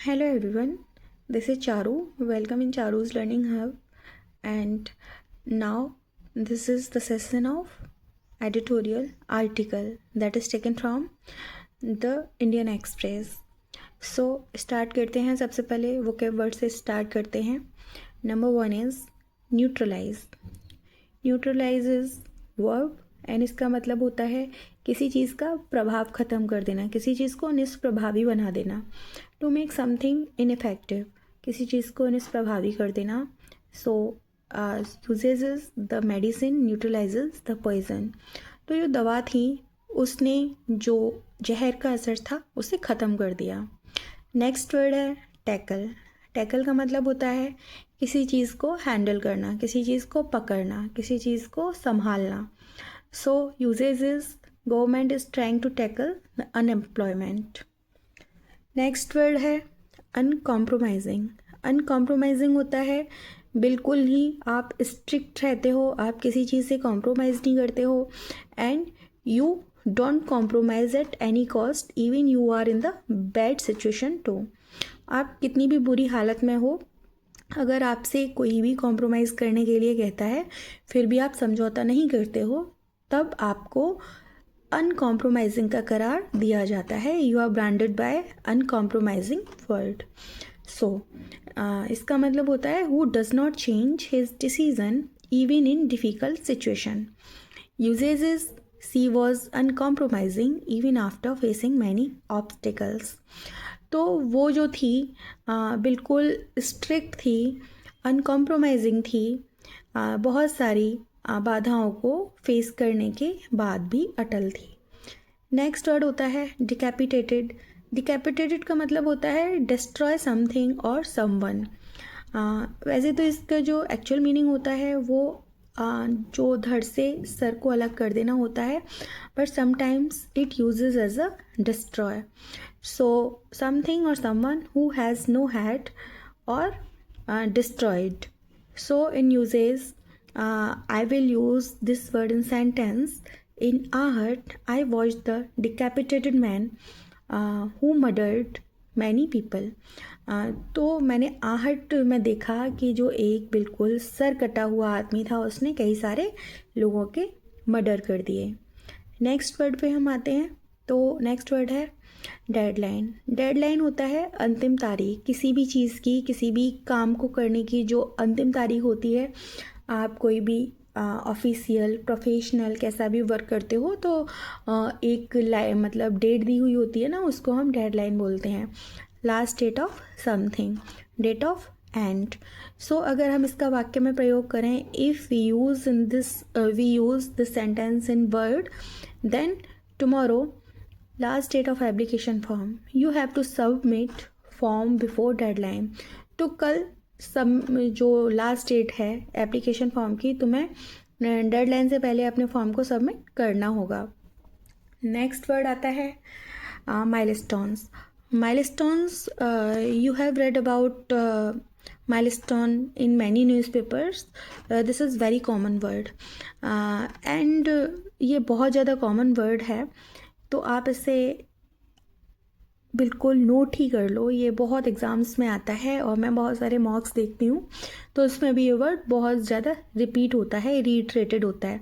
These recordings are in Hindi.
Hello everyone, this is Charu. Welcome in Charu's Learning Hub. And now this is the session of editorial article that is taken from the Indian Express. So start करते हैं. सबसे पहले vocab word से start करते हैं. Number 1 is neutralize. Neutralize is verb and इसका मतलब होता है किसी चीज़ का प्रभाव ख़त्म कर देना, किसी चीज़ को निष्प्रभावी बना देना. टू मेक समथिंग इनइफेक्टिव, किसी चीज़ को निष्प्रभावी कर देना. So usages is the medicine neutralizes the poison. तो जो दवा थी उसने जो जहर का असर था उसे ख़त्म कर दिया. नेक्स्ट वर्ड है टैकल. टैकल का मतलब होता है किसी चीज़ को हैंडल करना, किसी चीज़ को पकड़ना, किसी चीज़ को संभालना. So usage is government is trying to tackle the unemployment. Next word है uncompromising. Uncompromising होता है बिल्कुल ही आप स्ट्रिक्ट रहते हो, आप किसी चीज़ से कॉम्प्रोमाइज़ नहीं करते हो and you don't compromise at any cost even you are in the bad situation too. आप कितनी भी बुरी हालत में हो, अगर आपसे कोई भी कॉम्प्रोमाइज़ करने के लिए कहता है फिर भी आप समझौता नहीं करते हो, तब आपको अनकॉम्प्रोमाइजिंग का करार दिया जाता है. You are branded by uncompromising word. So इसका मतलब होता है who does not change his decision even in difficult situation. Usages is she was uncompromising even after facing many obstacles. तो वो जो थी बिल्कुल स्ट्रिक्ट थी, अनकॉम्प्रोमाइजिंग थी, बहुत सारी बाधाओं को फेस करने के बाद भी अटल थी. नेक्स्ट वर्ड होता है डिकैपिटेटेड. डिकैपिटेटेड का मतलब होता है डिस्ट्रॉय समथिंग और समवन. वैसे तो इसका जो एक्चुअल मीनिंग होता है वो जो धड़ से सर को अलग कर देना होता है, but sometimes it usages as a destroy. So something और someone who has no head और destroyed. So in usages I will use this word in sentence. In Ahad, I watched the decapitated man who murdered many people. तो मैंने आहट में देखा कि जो एक बिल्कुल सर कटा हुआ आदमी था उसने कई सारे लोगों के मर्डर कर दिए. नेक्स्ट वर्ड पे हम आते हैं. तो नेक्स्ट वर्ड है डेडलाइन. डेडलाइन होता है अंतिम तारीख किसी भी चीज़ की, किसी भी काम को करने की जो अंतिम तारीख होती है. आप कोई भी ऑफिशियल प्रोफेशनल कैसा भी वर्क करते हो तो एक मतलब डेट दी हुई होती है ना, उसको हम डेडलाइन बोलते हैं. Last date of something, date of end. So अगर हम इसका वाक्य में प्रयोग करें, if we use this sentence in word, then tomorrow last date of application form, you have to submit form before deadline. तो कल सब जो लास्ट डेट है एप्लीकेशन फॉर्म की, तुम्हें डेडलाइन से पहले अपने फॉर्म को सबमिट करना होगा. नेक्स्ट वर्ड आता है milestones. Milestones, you have read about milestone in many newspapers. This is very common word and ये बहुत ज़्यादा कॉमन वर्ड है, तो आप इसे बिल्कुल नोट ही कर लो. ये बहुत एग्ज़ाम्स में आता है और मैं बहुत सारे मॉक्स देखती हूँ तो उसमें भी ये वर्ड बहुत ज़्यादा रिपीट होता है, रीट्रेटेड होता है.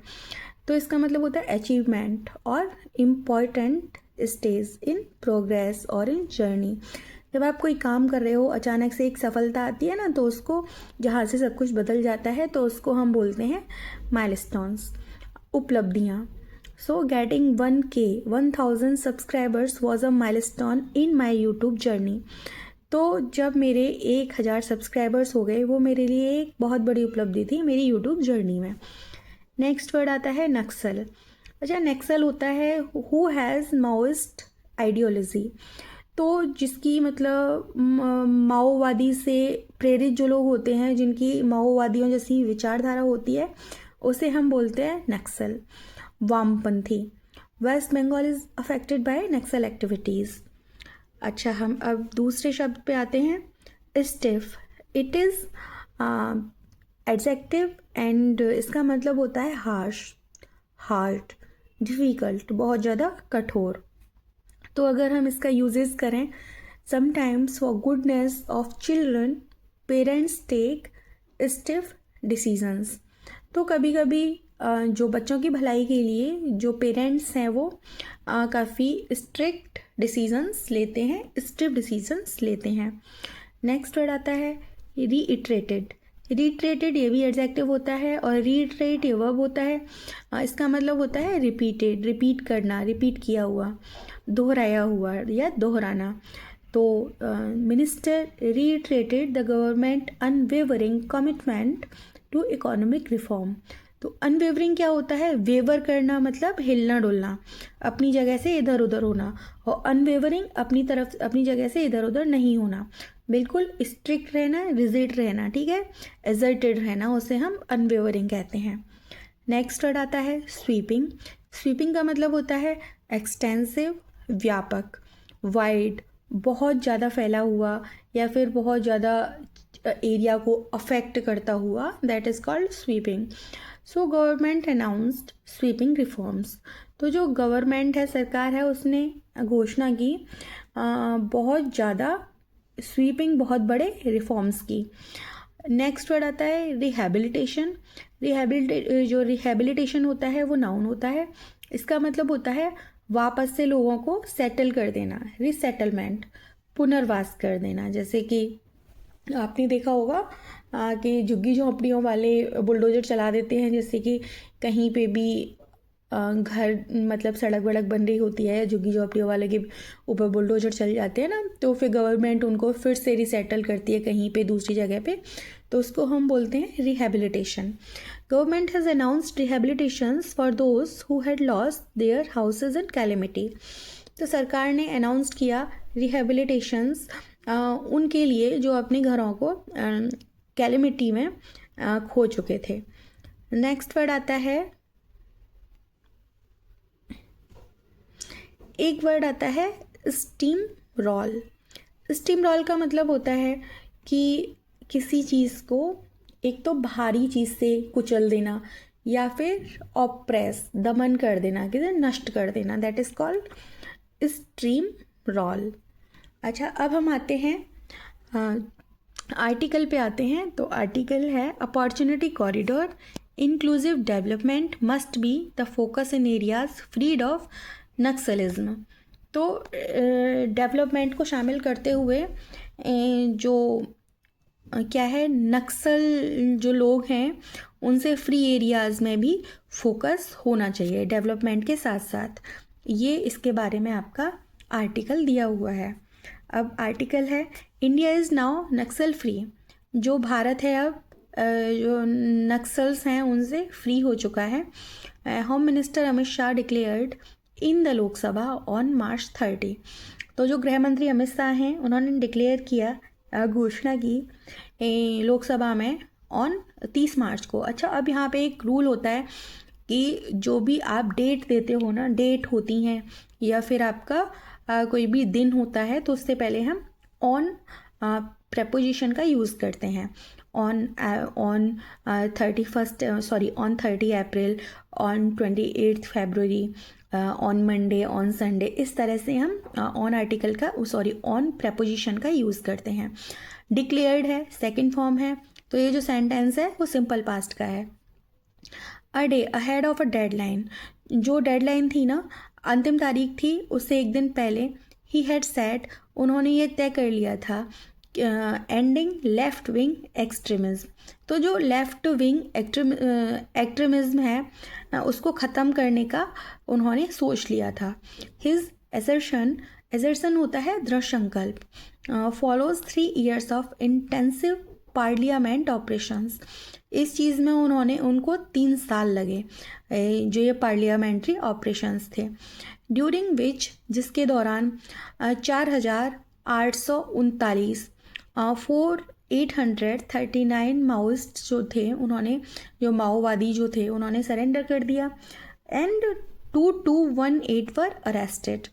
तो इसका मतलब होता है अचीवमेंट और इम्पॉर्टेंट स्टेज इन प्रोग्रेस और इन जर्नी. जब आप कोई काम कर रहे हो, अचानक से एक सफलता आती है ना, तो उसको जहाँ से सब कुछ बदल जाता है तो उसको हम बोलते हैं माइलस्टोन्स, उपलब्धियाँ. So getting 1K 1000 subscribers was a milestone in my YouTube journey. तो जब मेरे 1000 सब्सक्राइबर्स हो गए वो मेरे लिए एक बहुत बड़ी उपलब्धि थी मेरी यूट्यूब जर्नी में. नेक्स्ट वर्ड आता है नक्सल. अच्छा, नक्सल होता है हु हैज़ माओइस्ट आइडियोलॉजी. तो जिसकी मतलब माओवादी से प्रेरित जो लोग होते हैं, जिनकी माओवादियों जैसी विचारधारा होती है, उसे हम बोलते हैं नक्सल. वामपंथी. West Bengal is affected by Naxal activities. अच्छा, हम अब दूसरे शब्द पे आते हैं stiff. It is adjective and इसका मतलब होता है हार्श, हार्ड, डिफ़िकल्ट, बहुत ज़्यादा कठोर. तो अगर हम इसका यूजेस करें Sometimes for goodness of children, parents take stiff decisions. तो कभी कभी जो बच्चों की भलाई के लिए जो पेरेंट्स हैं वो काफ़ी स्ट्रिक्ट डिसीजंस लेते हैं, स्ट्रिक्ट डिसीजंस लेते हैं. नेक्स्ट वर्ड आता है रीइटरेटेड. रीइटरेटेड ये भी एडजेक्टिव होता है और रीइटरेट ये वर्ब होता है. इसका मतलब होता है रिपीटेड, रिपीट करना, रिपीट किया हुआ, दोहराया हुआ या दोहराना. तो minister reiterated the government unwavering commitment to economic reform. तो अनवेवरिंग क्या होता है? वेवर करना मतलब हिलना डुलना, अपनी जगह से इधर उधर होना. और अनवेवरिंग अपनी जगह से इधर उधर नहीं होना, बिल्कुल स्ट्रिक्ट रहना, रिजिड रहना, ठीक है, एजर्टेड रहना, उसे हम अनवेवरिंग कहते हैं. नेक्स्ट वर्ड आता है स्वीपिंग. स्वीपिंग का मतलब होता है एक्सटेंसिव, व्यापक, वाइड, बहुत ज़्यादा फैला हुआ या फिर बहुत ज़्यादा एरिया को अफेक्ट करता हुआ, that is called sweeping. So government announced sweeping reforms. तो जो गवर्नमेंट है, सरकार है, उसने घोषणा की बहुत ज़्यादा स्वीपिंग, बहुत बड़े रिफॉर्म्स की. नेक्स्ट वर्ड आता है रिहैबिलिटेशन. जो रिहैबिलिटेशन होता है वो नाउन होता है. इसका मतलब होता है वापस से लोगों को सेटल कर देना, रिसेटलमेंट, पुनर्वास कर देना. जैसे कि आपने देखा होगा कि झुग्गी झोंपड़ियों वाले बुलडोजर चला देते हैं, जैसे कि कहीं पे भी घर मतलब सड़क वड़क बन रही होती है, झुग्गी झोंपड़ियों वाले के ऊपर बुलडोजर चल जाते हैं ना, तो फिर गवर्नमेंट उनको फिर से रिसेटल करती है कहीं पे दूसरी जगह पे, तो उसको हम बोलते हैं rehabilitation. Government has announced rehabilitations for those who had lost their houses in calamity. तो सरकार ने अनाउंस किया रिहैबिलिटेशंस उनके लिए जो अपने घरों को कैलेमिटी में खो चुके थे. नेक्स्ट वर्ड आता है, एक वर्ड आता है स्टीम रोल. स्टीम रोल का मतलब होता है कि किसी चीज़ को एक तो भारी चीज़ से कुचल देना या फिर ऑप्रेस, दमन कर देना, किसे नष्ट कर देना, that is called steam roll. अच्छा, अब हम आते हैं आर्टिकल पे आते हैं. तो आर्टिकल है opportunity corridor inclusive development must be the focus in areas freed of Naxalism. तो डेवलपमेंट को शामिल करते हुए जो क्या है, नक्सल जो लोग हैं उनसे फ्री एरियाज़ में भी फोकस होना चाहिए डेवलपमेंट के साथ साथ. ये इसके बारे में आपका आर्टिकल दिया हुआ है. अब आर्टिकल है India is now Naxal free. जो भारत है अब जो नक्सल्स हैं उनसे फ्री हो चुका है. Home minister Amit Shah declared in the Lok Sabha on March 30. तो जो गृह मंत्री अमित शाह हैं उन्होंने डिक्लेयर किया, घोषणा की लोकसभा में ऑन 30 मार्च को. अच्छा, अब यहाँ पे एक रूल होता है कि जो भी आप डेट देते हो ना, डेट होती हैं या फिर आपका कोई भी दिन होता है, तो उससे पहले हम ऑन प्रेपोजिशन का यूज़ करते हैं. On 30 April, on 28 February, on Monday, on Sunday, इस तरह से हम ऑन प्रेपोजिशन का यूज़ करते हैं. डिक्लेयर्ड है, सेकंड फॉर्म है. तो ये जो सेंटेंस है वो सिंपल पास्ट का है. A day ahead of a deadline. जो डेडलाइन थी ना, अंतिम तारीख थी, उससे एक दिन पहले ही हैड सेट, उन्होंने ये तय कर लिया था एंडिंग लेफ्ट विंग एक्सट्रीमिज्म. तो जो लेफ्ट विंग एक्सट्रीमिज्म है उसको ख़त्म करने का उन्होंने सोच लिया था. हिज एसर्शन होता है दृढ़ संकल्प. Follows 3 years of intensive parliament operations. इस चीज़ में उनको 3 साल लगे, जो ये पार्लियामेंट्री ऑपरेशंस थे. ड्यूरिंग विच, जिसके दौरान 4,839 839 माओइस्ट जो माओवादी थे उन्होंने सरेंडर कर दिया. And 2218 were arrested.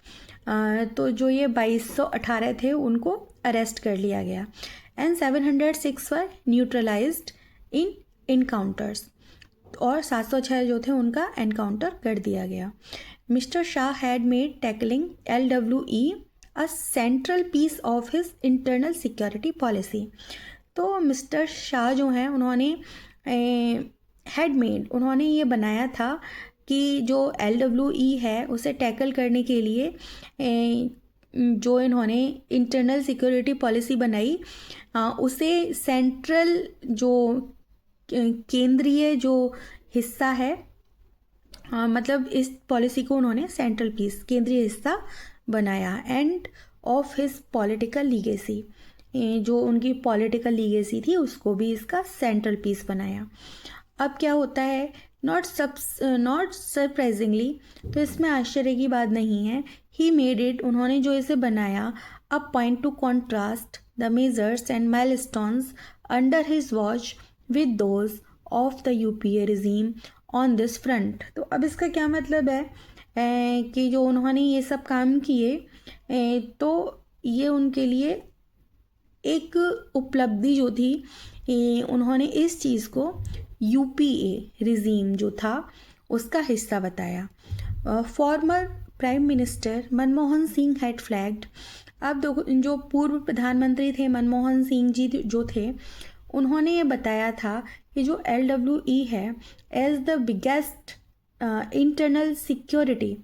तो जो ये 2218 थे उनको अरेस्ट कर लिया गया. And 706 were neutralised in encounters. और 706 जो थे उनका एनकाउंटर कर दिया गया. Mister Shah had made tackling LWE a central piece of his internal security policy. तो मिस्टर शाह जो हैं उन्होंने हेडमेड उन्होंने ये बनाया था कि जो LWE है उसे टैकल करने के लिए जो इन्होंने इंटरनल सिक्योरिटी पॉलिसी बनाई उसे सेंट्रल जो केंद्रीय जो हिस्सा है मतलब इस पॉलिसी को उन्होंने सेंट्रल पीस केंद्रीय हिस्सा बनाया end of his political legacy जो उनकी पॉलिटिकल लीगेसी थी उसको भी इसका सेंट्रल पीस बनाया। अब क्या होता है नॉट सरप्राइजिंगली तो इसमें आश्चर्य की बात नहीं है ही मेड इट उन्होंने जो इसे बनाया a point two contrast the measures and milestones under his watch with those of the UPA regime on this front. तो अब इसका क्या मतलब है कि जो उन्होंने ये सब काम किए तो ये उनके लिए एक उपलब्धि जो थी उन्होंने इस चीज़ को UPA रिजीम जो था उसका हिस्सा बताया। Former prime minister Manmohan Singh had flagged. अब जो पूर्व प्रधानमंत्री थे मनमोहन सिंह जी जो थे उन्होंने ये बताया था कि जो LWE है as the biggest internal security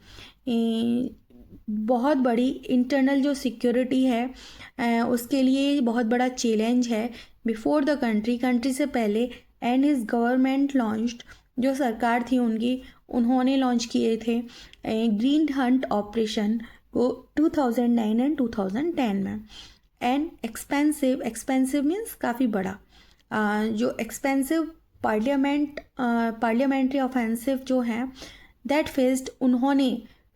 बहुत बड़ी इंटरनल जो सिक्योरिटी है उसके लिए बहुत बड़ा चैलेंज है बिफोर द कंट्री से पहले एंड हिज गवर्नमेंट लॉन्च्ड जो सरकार थी उनकी उन्होंने लॉन्च किए थे ग्रीन हंट ऑपरेशन को 2009 एंड 2010 में एंड एक्सपेंसिव मीन्स काफ़ी बड़ा जो एक्सपेंसिव पार्लियामेंट्री ऑफेंसिव जो है दैट फेस्ड उन्होंने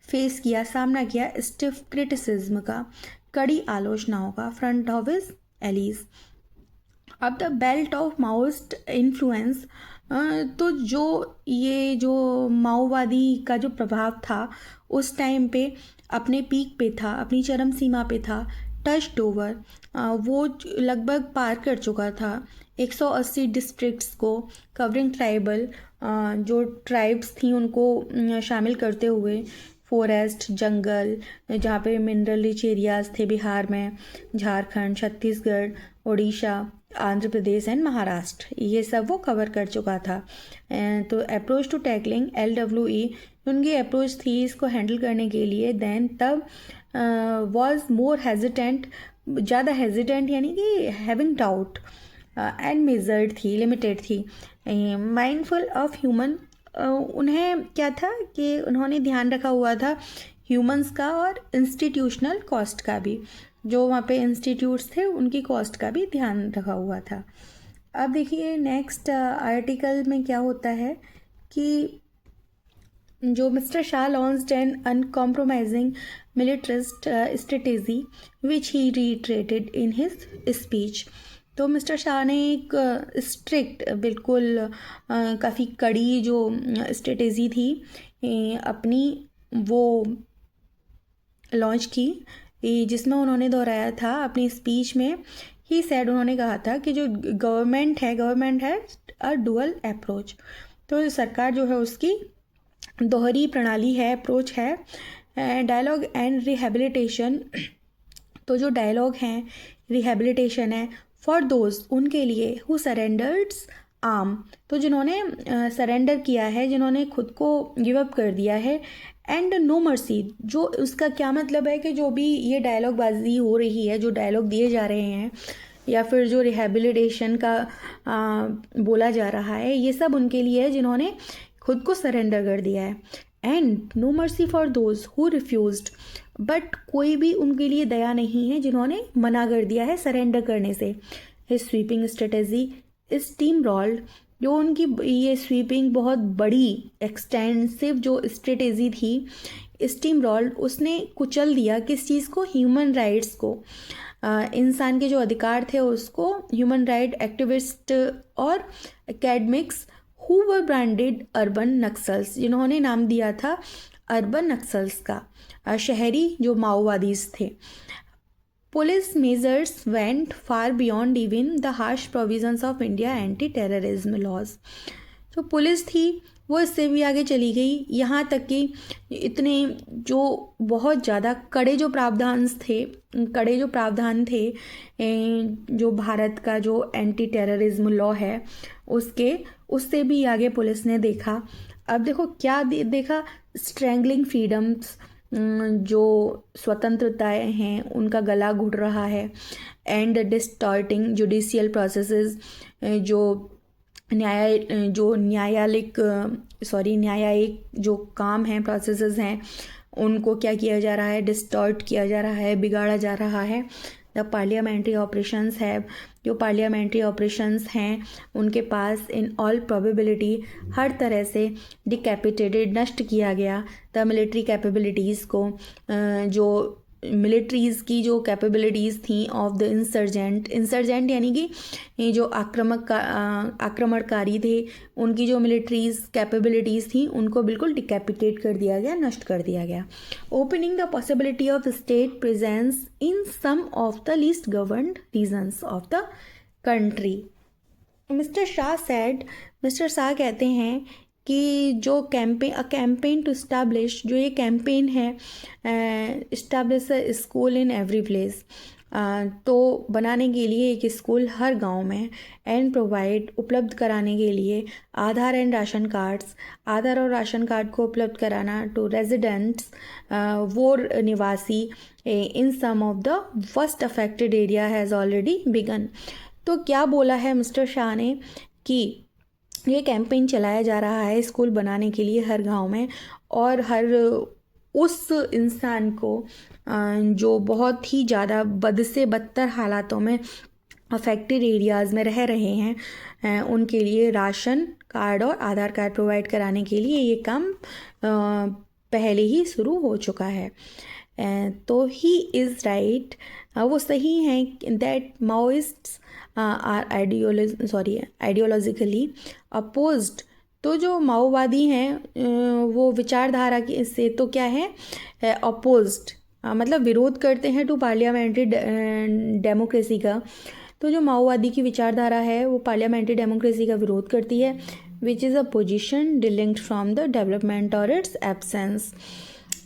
फेस किया सामना किया स्टिफ क्रिटिसिज्म का कड़ी आलोचनाओं का फ्रंट ऑफ हिज एलीज। अब the belt of Maoist influence तो जो माओवादी का जो प्रभाव था उस टाइम पे अपने पीक पे था अपनी चरम सीमा पे था टच्ड ओवर वो लगभग पार कर चुका था 180 डिस्ट्रिक्ट्स को कवरिंग ट्राइबल जो ट्राइब्स थी उनको शामिल करते हुए फॉरेस्ट जंगल जहाँ पे मिनरल रिच एरियाज थे बिहार में झारखंड छत्तीसगढ़ उड़ीसा आंध्र प्रदेश एंड महाराष्ट्र ये सब वो कवर कर चुका था। तो अप्रोच टू टैकलिंग LWE उनकी अप्रोच थी इसको हैंडल करने के लिए देन तब वॉज मोर हेजिटेंट ज़्यादा हेजिटेंट यानी कि हैविंग डाउट एंड मेजर्ड थी लिमिटेड थी माइंडफुल ऑफ ह्यूमन उन्हें क्या था कि उन्होंने ध्यान रखा हुआ था ह्यूमंस का और इंस्टीट्यूशनल कॉस्ट का भी जो वहाँ पे इंस्टीट्यूट्स थे उनकी कॉस्ट का भी ध्यान रखा हुआ था। अब देखिए नेक्स्ट आर्टिकल में क्या होता है कि जो mister Shah launched an uncompromising militarist strategy which he retreated in his speech. तो मिस्टर शाह ने एक स्ट्रिक्ट बिल्कुल काफ़ी कड़ी जो स्ट्रेटेजी थी अपनी वो लॉन्च की जिसमें उन्होंने दोहराया था अपनी स्पीच में ही सेड उन्होंने कहा था कि जो गवर्नमेंट है अ डुअल अप्रोच। तो सरकार जो है उसकी दोहरी प्रणाली है अप्रोच है डायलॉग एंड रिहेबिलिटेशन। तो जो डायलॉग हैं रिहेबिलिटेशन है फॉर दोज उनके लिए हु सरेंडर्स आर्म तो जिन्होंने सरेंडर किया है जिन्होंने खुद को गिव अप कर दिया है एंड नो मर्सी जो उसका क्या मतलब है कि जो भी ये डायलॉग बाजी हो रही है जो डायलॉग दिए जा रहे हैं या फिर जो रिहेबिलिटेशन का बोला जा रहा है ये सब उनके लिए है जिन्होंने खुद को सरेंडर कर दिया है and no mercy for those who refused but कोई भी उनके लिए दया नहीं है जिन्होंने मना कर दिया है सरेंडर करने से। हिज स्वीपिंग स्ट्रेटेजी इस टीम रोल्ड जो उनकी ये स्वीपिंग बहुत बड़ी एक्सटेंसिव जो स्ट्रेटेजी थी स्टीम रोल्ड उसने कुचल दिया किस चीज़ को ह्यूमन राइट्स को इंसान के जो अधिकार थे उसको ह्यूमन राइट एक्टिविस्ट और academics who were branded urban Naxals जिन्होंने नाम दिया था अर्बन नक्सल्स का शहरी जो माओवादीज थे। Police measures went far beyond even the harsh provisions of India anti terrorism laws. जो पुलिस थी वो इससे भी आगे चली गई, यहाँ तक कि इतने जो बहुत ज़्यादा कड़े जो प्रावधान थे जो भारत का जो एंटी टेररिज्म लॉ है उससे भी आगे पुलिस ने देखा। अब देखो क्या देखा, स्ट्रैंगलिंग फ्रीडम्स, जो स्वतंत्रताएं हैं उनका गला घुट रहा है, एंड डिस्टॉर्टिंग जुडिशियल प्रोसेसेस, न्यायिक जो काम हैं, प्रोसेसेस हैं, उनको क्या किया जा रहा है, डिस्टॉर्ट किया जा रहा है, बिगाड़ा जा रहा है। द पार्लियामेंट्री ऑपरेशंस है, जो पार्लियामेंट्री ऑपरेशंस हैं उनके पास इन ऑल प्रोबेबिलिटी हर तरह से डिकैपिटेटेड, नष्ट किया गया। द मिलिट्री कैपेबिलिटीज़ को, जो मिलिट्रीज़ की जो कैपेबिलिटीज़ थी ऑफ द इंसर्जेंट यानी कि ये जो आक्रमणकारी थे, उनकी जो मिलिट्रीज़ कैपेबिलिटीज़ थी उनको बिल्कुल डिकैपिटेट कर दिया गया, नष्ट कर दिया गया। Opening the possibility of state presence in some of the least governed regions of the country. Mister Shah कहते हैं कि जो कैंपेन टू इस्टेब्लिश, जो ये कैंपेन है establish a school in every place, तो बनाने के लिए एक स्कूल हर गांव में, एंड प्रोवाइड, उपलब्ध कराने के लिए आधार और राशन कार्ड को उपलब्ध कराना टू रेजिडेंट्स, वो निवासी in some of the worst affected area has already begun. तो क्या बोला है मिस्टर शाह ने कि ये कैंपेन चलाया जा रहा है स्कूल बनाने के लिए हर गांव में, और हर उस इंसान को जो बहुत ही ज़्यादा बद से बदतर हालातों में अफेक्टेड एरियाज़ में रह रहे हैं, उनके लिए राशन कार्ड और आधार कार्ड प्रोवाइड कराने के लिए ये काम पहले ही शुरू हो चुका है। तो ही इज़ राइट, वो सही हैं that Maoists are ideologically opposed. तो जो माओवादी हैं वो विचारधारा की से तो क्या है, अपोज्ड, मतलब विरोध करते हैं टू पार्लियामेंट्री डेमोक्रेसी का। तो जो माओवादी की विचारधारा है वो पार्लियामेंट्री डेमोक्रेसी का विरोध करती है, which is a position delinked from the development और its absence.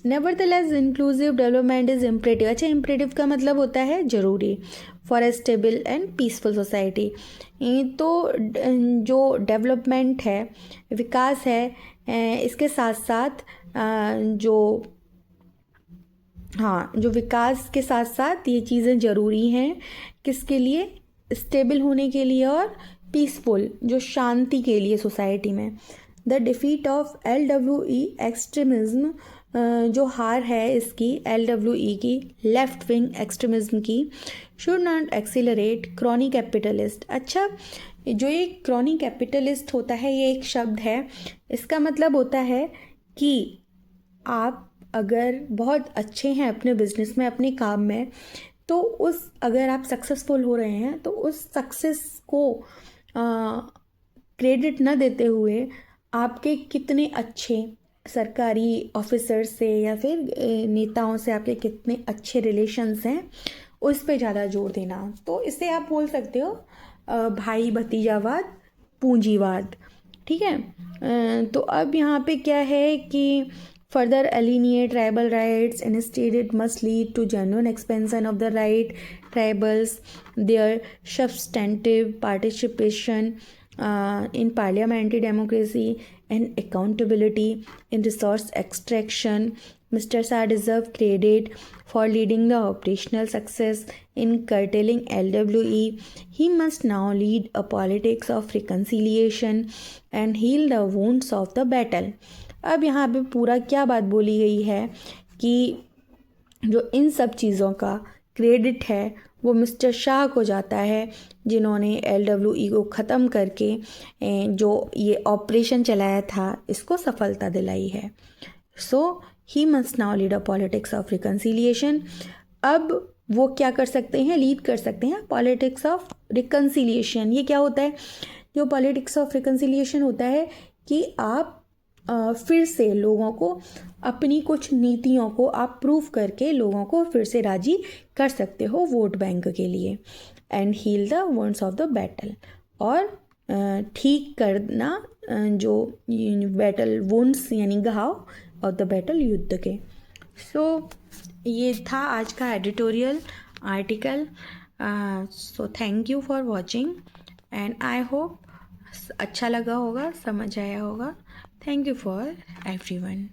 Nevertheless inclusive development is imperative. अच्छा, इम्परेटिव का मतलब होता है जरूरी, for a stable and peaceful society. तो जो डेवलपमेंट है, विकास है, इसके साथ साथ जो विकास के साथ साथ ये चीज़ें ज़रूरी हैं, किसके लिए, स्टेबल होने के लिए और पीसफुल, जो शांति के लिए सोसाइटी में। The defeat of LWE extremism, जो हार है इसकी LWE की, लेफ्ट विंग एक्सट्रीमिज्म की, should not accelerate crony capitalist. अच्छा, जो ये क्रॉनी कैपिटलिस्ट होता है ये एक शब्द है, इसका मतलब होता है कि आप अगर बहुत अच्छे हैं अपने बिजनेस में, अपने काम में, तो अगर आप सक्सेसफुल हो रहे हैं तो उस सक्सेस को क्रेडिट न देते हुए आपके कितने अच्छे सरकारी ऑफिसर्स से या फिर नेताओं से आपके कितने अच्छे रिलेशंस हैं, उस पे ज़्यादा जोर देना। तो इससे आप बोल सकते हो भाई भतीजावाद, पूंजीवाद। ठीक है। तो अब यहाँ पे क्या है कि further alienate tribal rights, instead it must lead to genuine expansion of the right tribals, their substantive participation in parliamentary democracy and accountability in resource extraction. Mr. Shah deserves credit for leading the operational success in curtailing LWE. He must now lead a politics of reconciliation and heal the wounds of the battle. अब यहाँ पे पूरा क्या बात बोली गई है कि जो इन सब चीज़ों का क्रेडिट है वो मिस्टर शाह को जाता है, जिन्होंने LWE को ख़त्म करके जो ये ऑपरेशन चलाया था इसको सफलता दिलाई है। So he must now lead a politics of reconciliation. अब वो क्या कर सकते हैं, लीड कर सकते हैं पॉलिटिक्स ऑफ रिकन्सिलिएशन। ये क्या होता है, जो पॉलिटिक्स ऑफ रिकन्सिलिएशन होता है कि आप फिर से लोगों को अपनी कुछ नीतियों को आप प्रूव करके लोगों को फिर से राजी कर सकते हो वोट बैंक के लिए। And heal the wounds of the battle, और ठीक करना जो बैटल वुंड्स यानी घाव और द बैटल युद्ध के। सो ये था आज का editorial article. So thank you for watching and I hope अच्छा लगा होगा, समझ आया होगा। Thank you for everyone.